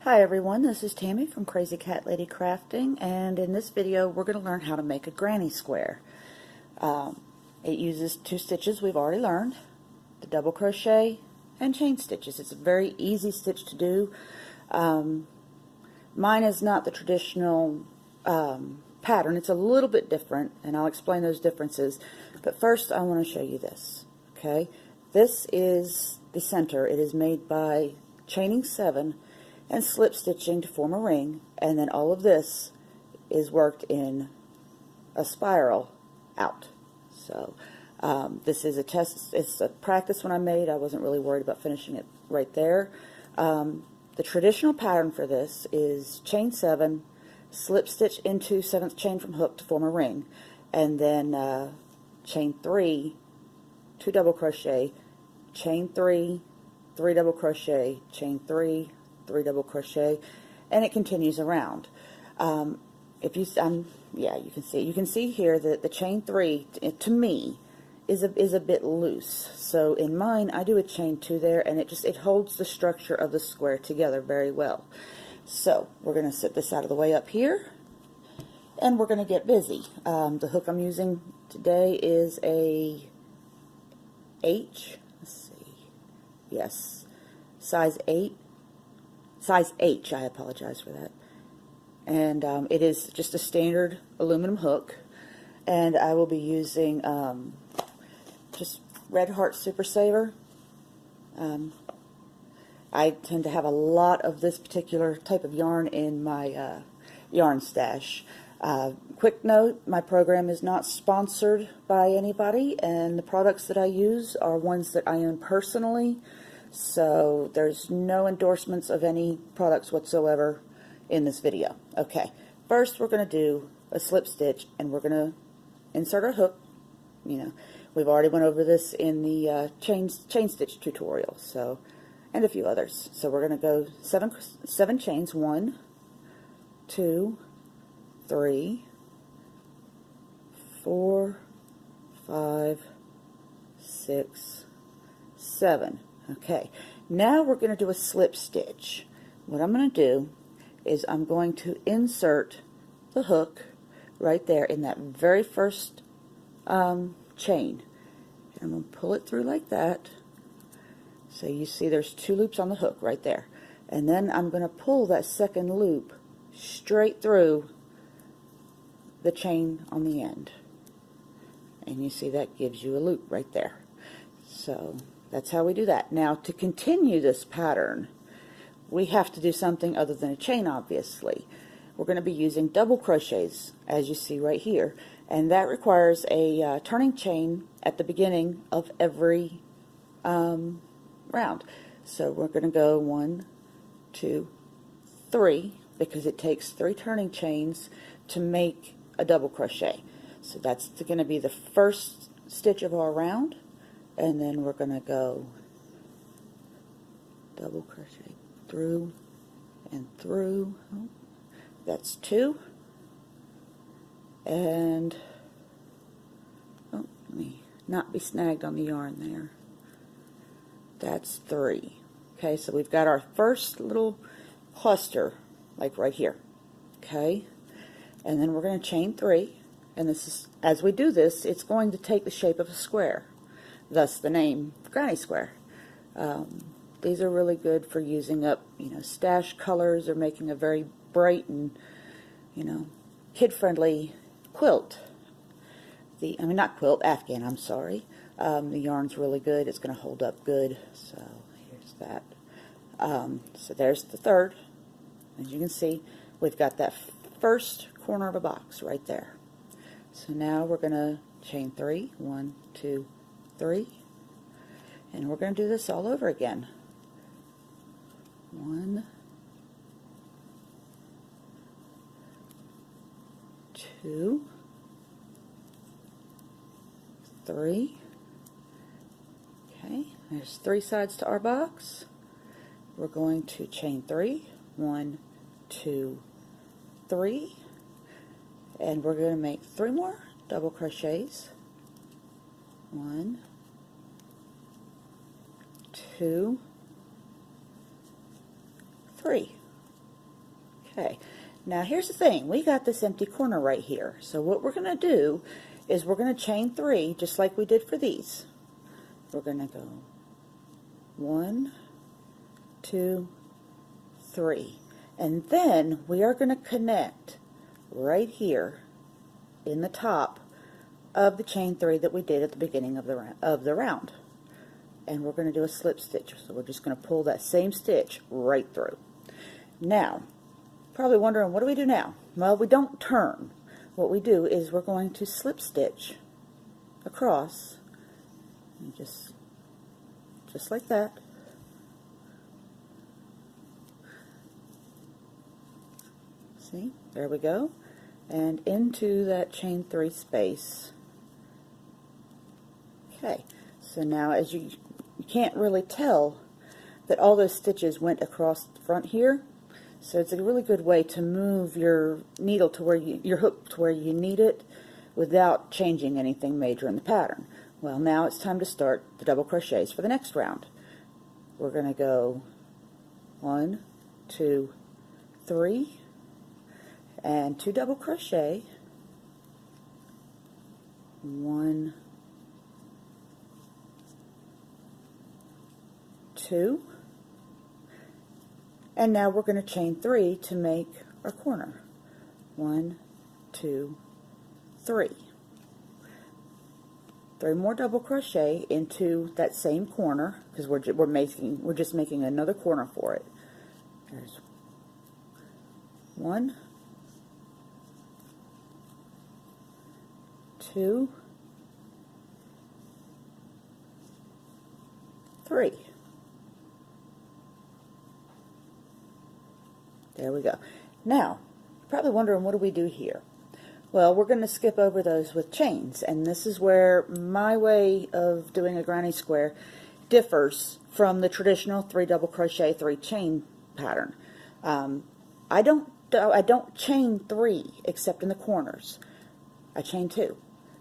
Hi everyone, this is Tammy from Crazy Cat Lady Crafting, and in this video we're going to learn how to make a granny square. It uses two stitches we've already learned, the double crochet and chain stitches. It's a very easy stitch to do. Mine is not the traditional pattern. It's a little bit different, and I'll explain those differences. But first I want to show you this. Okay, this is the center. It is made by chaining 7 and slip stitching to form a ring, and then all of this is worked in a spiral out. So this is a test, it's a practice one I made. I wasn't really worried about finishing it right there. The traditional pattern for this is chain 7, slip stitch into 7th chain from hook to form a ring, and then chain 3, 2 double crochet, chain 3, 3 double crochet, chain 3, 3 double crochet, and it continues around. If you yeah, you can see here that the chain 3 to me is a bit loose. So in mine I do a chain 2 there, and it holds the structure of the square together very well. So we're going to set this out of the way up here, and we're going to get busy. The hook I'm using today is a H. Let's see. Yes, size 8. Size H, I apologize for that. And it is just a standard aluminum hook, and I will be using just Red Heart Super Saver. I tend to have a lot of this particular type of yarn in my yarn stash. Quick note, my program is not sponsored by anybody, and the products that I use are ones that I own personally. So there's no endorsements of any products whatsoever in this video. Okay, first we're going to do a slip stitch, and we're going to insert our hook. You know, we've already went over this in the chain stitch tutorial, so, and a few others. So we're going to go seven chains. 1, 2, 3, 4, 5, 6, 7. Okay, now we're going to do a slip stitch. What I'm going to do is I'm going to insert the hook right there in that very first chain. And I'm going to pull it through like that. So you see there's 2 loops on the hook right there. And then I'm going to pull that second loop straight through the chain on the end. And you see that gives you a loop right there. So that's how we do that. Now, to continue this pattern, we have to do something other than a chain, obviously. We're going to be using double crochets, as you see right here, and that requires a turning chain at the beginning of every round. So we're going to go 1, 2, 3, because it takes 3 turning chains to make a double crochet. So that's going to be the first stitch of our round. And then we're going to go double crochet through and through. Oh, that's 2. And oh, let me not be snagged on the yarn there. That's 3. Okay, so we've got our first little cluster, like right here. Okay, and then we're going to chain 3. And this is, as we do this, it's going to take the shape of a square. Thus the name Granny Square. These are really good for using up, stash colors, or making a very bright and, kid-friendly quilt. Not quilt, Afghan, I'm sorry. The yarn's really good. It's going to hold up good. So here's that. So there's the third. As you can see, we've got that first corner of a box right there. So now we're going to chain 3. 1, 2, 3, and we're going to do this all over again. 1, 2, 3. Okay, there's 3 sides to our box. We're going to chain 3. 1, 2, 3, and we're going to make 3 more double crochets. 1, 2, 3. Okay, now here's the thing, we got this empty corner right here, so what we're going to do is we're going to chain 3 just like we did for these. We're going to go 1, 2, 3, and then we are going to connect right here in the top of the chain 3 that we did at the beginning of the round. And we're going to do a slip stitch, so we're just going to pull that same stitch right through. Now, probably wondering, what do we do now? Well, we don't turn. What we do is we're going to slip stitch across, and just like that. See, there we go, and into that chain 3 space. Okay, so now as you can't really tell that all those stitches went across the front here, so it's a really good way to move your needle to where your hook to where you need it without changing anything major in the pattern. Well, now it's time to start the double crochets for the next round. We're going to go 1, 2, 3, and 2 double crochet, 1, 2, and now we're going to chain 3 to make our corner. 1, 2, 3. 3 more double crochet into that same corner, because we're just making another corner for it. There's 1, 2, 3. There we go. Now, you're probably wondering, what do we do here? Well, we're going to skip over those with chains, and this is where my way of doing a granny square differs from the traditional 3 double crochet 3 chain pattern. I don't chain 3 except in the corners. I chain 2,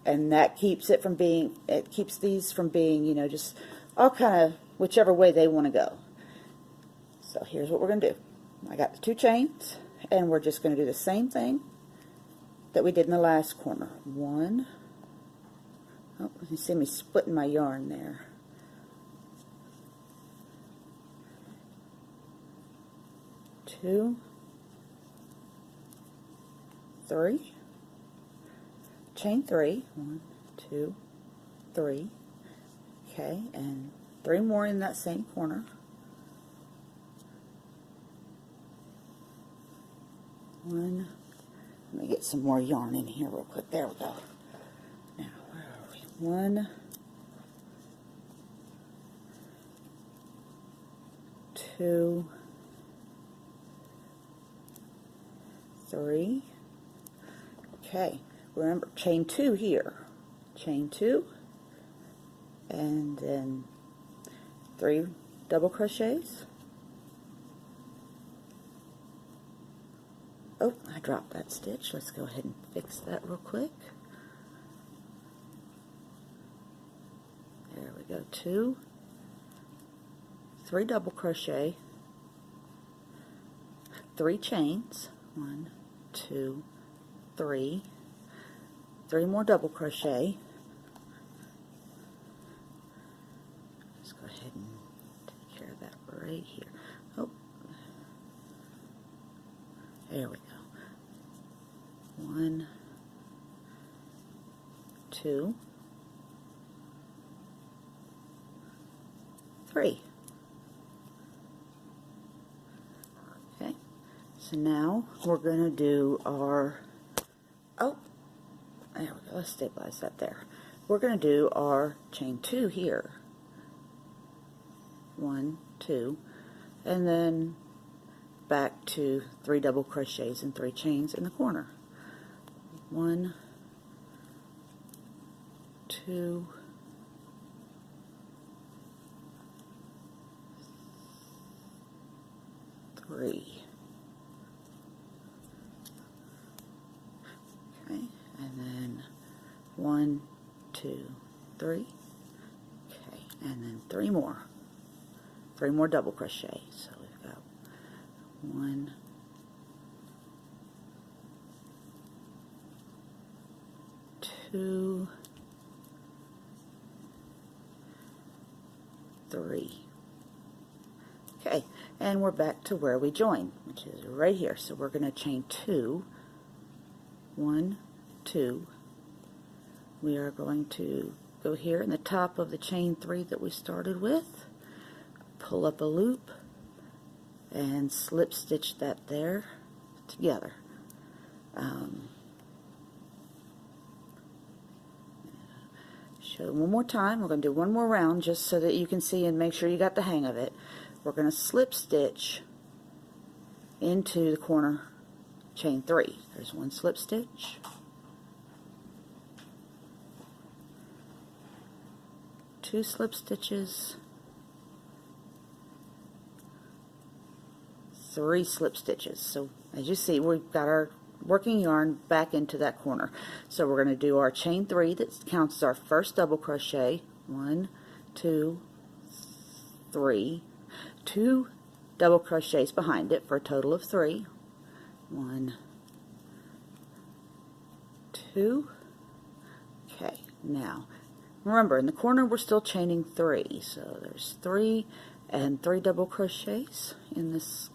and that keeps it from being, it keeps these from being, you know, just all kind of whichever way they want to go. So here's what we're going to do. I got the 2 chains, and we're just going to do the same thing that we did in the last corner. 1, oh, you see me splitting my yarn there. 2, 3, chain 3, 1, 2, 3, okay, and 3 more in that same corner. 1, let me get some more yarn in here real quick. There we go. Now, where are we? 1, 2, 3. Okay, remember, chain 2 here. Chain 2, and then 3 double crochets. Oh, I dropped that stitch. Let's go ahead and fix that real quick. There we go. 2, 3 double crochet, 3 chains. 1, 2, 3. 3 more double crochet. Let's go ahead and take care of that right here. Oh, there we go. 1, 2, 3. Okay, so now we're going to do our, oh, there we go, let's stabilize that there. We're going to do our chain 2 here. 1, 2, and then back to 3 double crochets and 3 chains in the corner. 1, 2, 3. Okay, and then 1, 2, 3. Okay, and then 3 more. 3 more double crochet. So we've got 1, 2, 3. Okay, and we're back to where we joined, which is right here. So we're going to chain 2, 1, 2. We are going to go here in the top of the chain 3 that we started with, pull up a loop, and slip stitch that there together. Show one more time. We're going to do one more round just so that you can see and make sure you got the hang of it. We're going to slip stitch into the corner chain 3. There's one slip stitch, 2 slip stitches, 3 slip stitches. So as you see, we've got our working yarn back into that corner. So we're going to do our chain 3 that counts as our first double crochet. 1, 2, 3. 2 double crochets behind it for a total of 3. 1, 2. Okay, now remember, in the corner we're still chaining 3, so there's 3 and 3 double crochets in this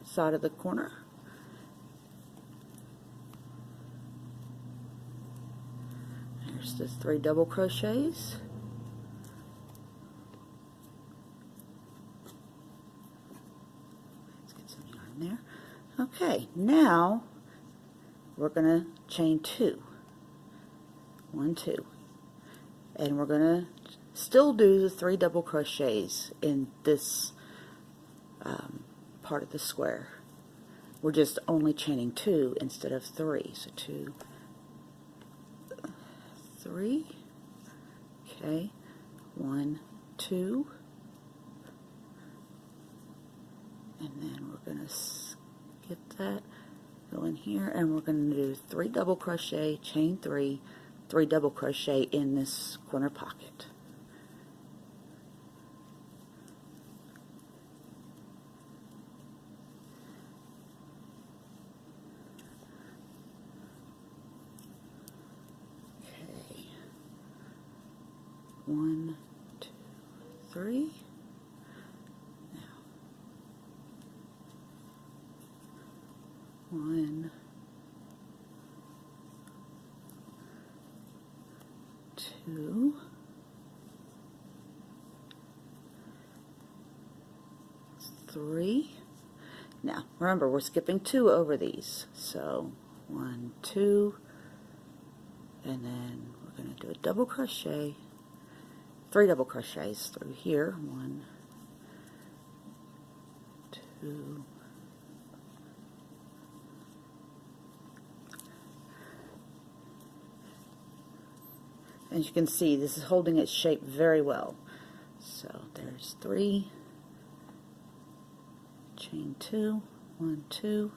side of the corner. There's the 3 double crochets. Let's get some yarn there. Okay, now we're going to chain 2. 1, 2. And we're going to still do the 3 double crochets in this part of the square. We're just only chaining 2 instead of 3. So 2, 3. Okay, 1, 2. And then we're going to skip that, go in here, and we're going to do 3 double crochet, chain 3, 3 double crochet in this corner pocket. Okay, 1, 2, 3. Now 1, 2, 3. Now remember, we're skipping 2 over these, so 1, 2, and then we're going to do a double crochet, 3 double crochets through here. 1, 2, as you can see, this is holding its shape very well. So there's 3, chain 2, 1, 2,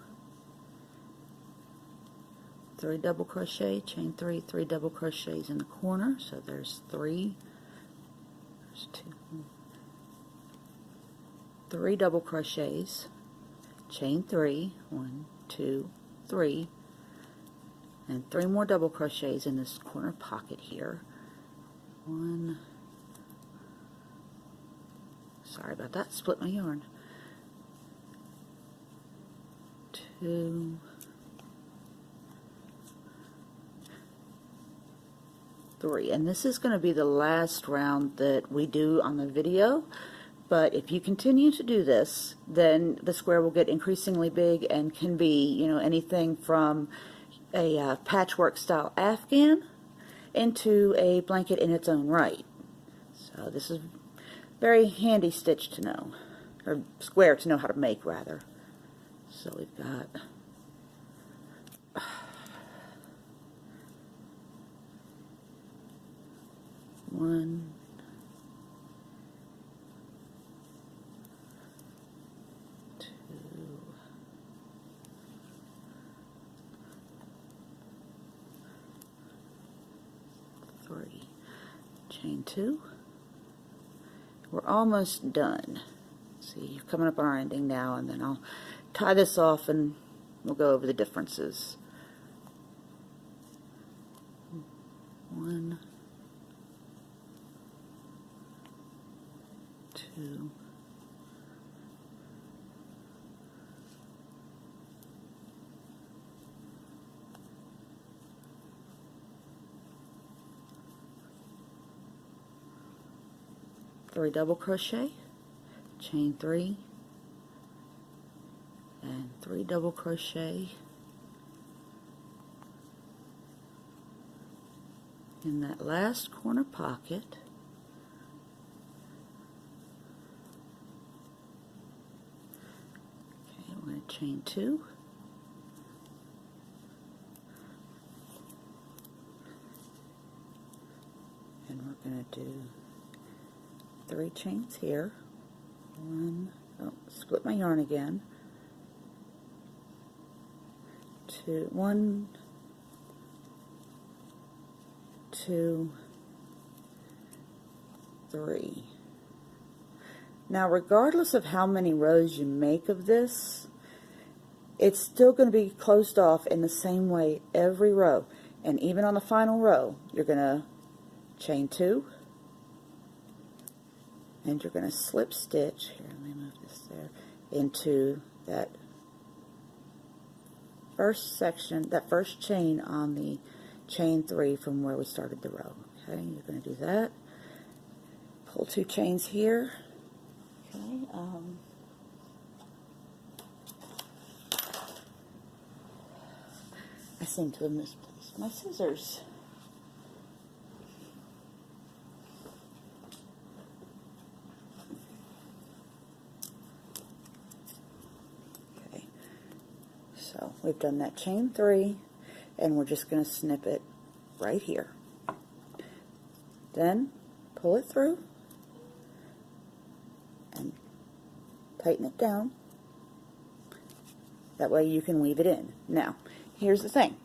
3 double crochet, chain 3, 3 double crochets in the corner. So there's 3, there's 2, 3 double crochets, chain 3, 1, 2, 3, and 3 more double crochets in this corner pocket here. 1, sorry about that, split my yarn. 2, 3, and this is going to be the last round that we do on the video. But if you continue to do this, then the square will get increasingly big and can be, you know, anything from a patchwork style Afghan into a blanket in its own right. So this is very handy stitch to know, or square to know how to make rather. So we've got 1, 2, 3, chain 2. We're almost done. See, coming up on our ending now, and then I'll tie this off and we'll go over the differences. 1, 1, 2, 3 double crochet, chain 3, and 3 double crochet in that last corner pocket. Okay, we're going to chain 2, and we're going to do 3 chains here. 1, oh, split my yarn again. 2, 1, 2, 3. Now, regardless of how many rows you make of this, it's still going to be closed off in the same way every row. And even on the final row, you're going to chain 2, and you're going to slip stitch, here, let me move this there, into that first section, that first chain on the chain 3 from where we started the row. Okay, you're going to do that. Pull 2 chains here. Okay, I seem to have misplaced my scissors. Okay, so we've done that chain 3, and we're just going to snip it right here. Then pull it through and tighten it down. That way you can weave it in. Now, here's the thing.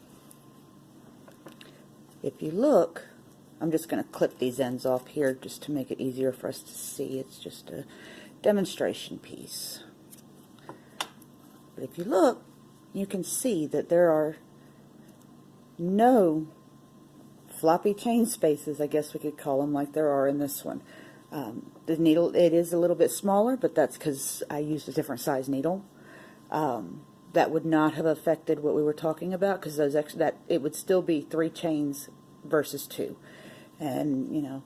If you look, I'm just going to clip these ends off here just to make it easier for us to see. It's just a demonstration piece. But if you look, you can see that there are no floppy chain spaces, I guess we could call them, like there are in this one. The needle, it is a little bit smaller, but that's because I used a different size needle. That would not have affected what we were talking about, because those that it would still be 3 chains versus 2, and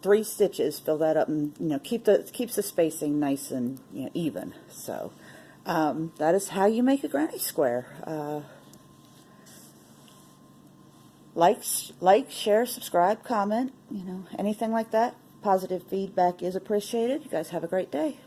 3 stitches fill that up, and keeps the spacing nice and even. So that is how you make a granny square. Like, share, subscribe, comment, anything like that. Positive feedback is appreciated. You guys have a great day.